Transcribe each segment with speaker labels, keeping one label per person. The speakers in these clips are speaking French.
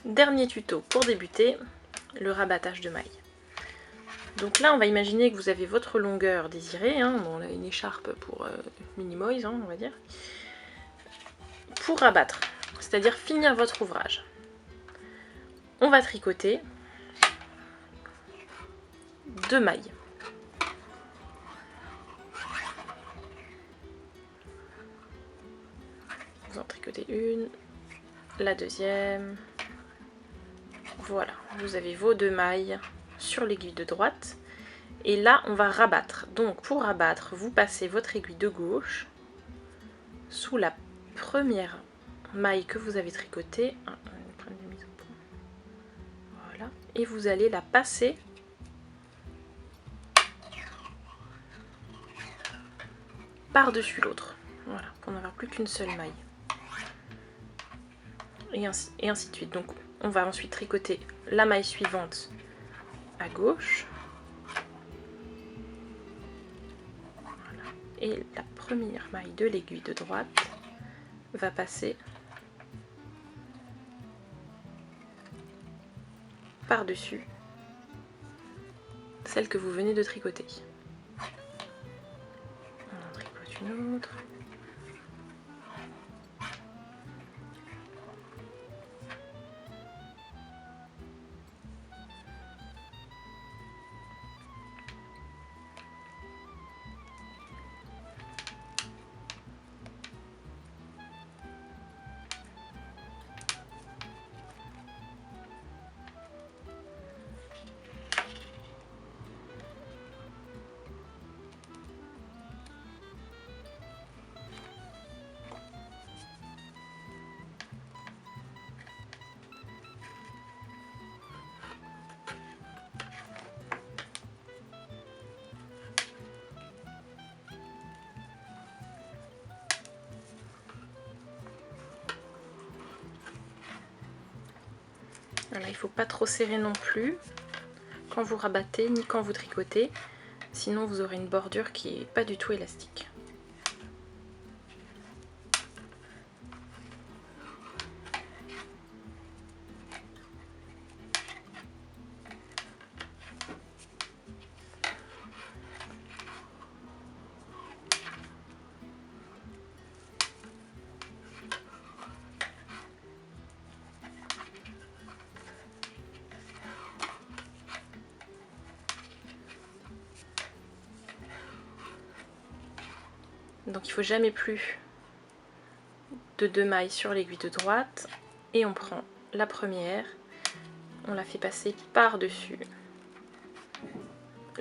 Speaker 1: Dernier tuto pour débuter, le rabattage de mailles. Donc là on va imaginer que vous avez votre longueur désirée, hein, bon, on a une écharpe pour Minimoise, hein, on va dire, pour rabattre, c'est-à-dire finir votre ouvrage. On va tricoter 2 mailles. Vous en tricotez une, la deuxième, voilà, vous avez vos 2 mailles sur l'aiguille de droite. Et là, on va rabattre. Donc, pour rabattre, vous passez votre aiguille de gauche sous la première maille que vous avez tricotée. Voilà. Et vous allez la passer par-dessus l'autre. Voilà, pour n'avoir plus qu'une seule maille. Et ainsi de suite. Donc, on va ensuite tricoter la maille suivante à gauche. Et la première maille de l'aiguille de droite va passer par-dessus celle que vous venez de tricoter. On en tricote une autre. Voilà, il ne faut pas trop serrer non plus quand vous rabattez ni quand vous tricotez, sinon vous aurez une bordure qui n'est pas du tout élastique. Donc il ne faut jamais plus de 2 mailles sur l'aiguille de droite et on prend la première, on la fait passer par-dessus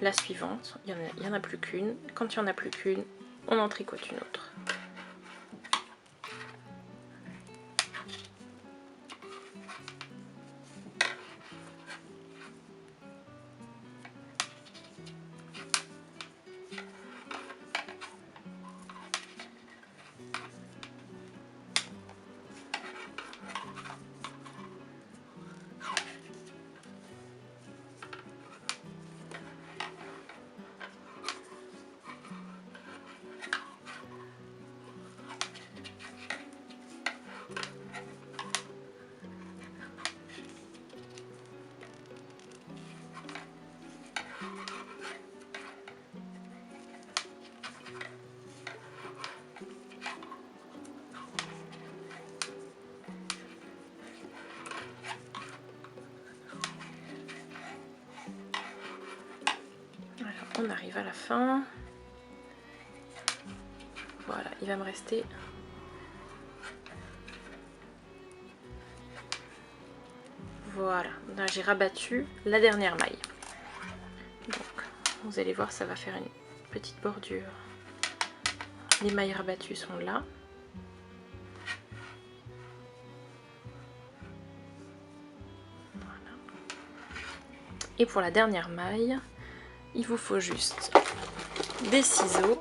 Speaker 1: la suivante, il n'y en a plus qu'une, quand il n'y en a plus qu'une, on en tricote une autre. On arrive à la fin. Voilà, il va me rester voilà, là j'ai rabattu la dernière maille. Donc vous allez voir, ça va faire une petite bordure. Les mailles rabattues sont là. Voilà. Et pour la dernière maille, il vous faut juste des ciseaux.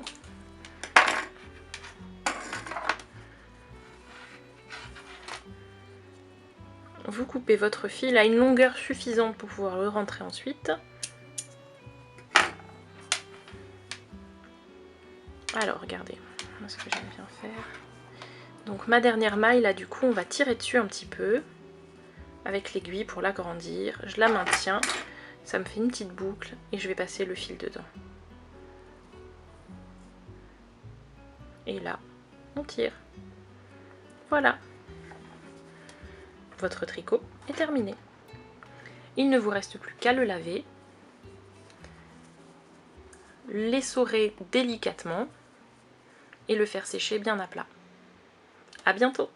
Speaker 1: Vous coupez votre fil à une longueur suffisante pour pouvoir le rentrer ensuite. Alors regardez ce que j'aime bien faire. Donc ma dernière maille là, du coup on va tirer dessus un petit peu avec l'aiguille pour l'agrandir. Je la maintiens, ça me fait une petite boucle et je vais passer le fil dedans. Et là, on tire. Voilà. Votre tricot est terminé. Il ne vous reste plus qu'à le laver, l'essorer délicatement et le faire sécher bien à plat. À bientôt!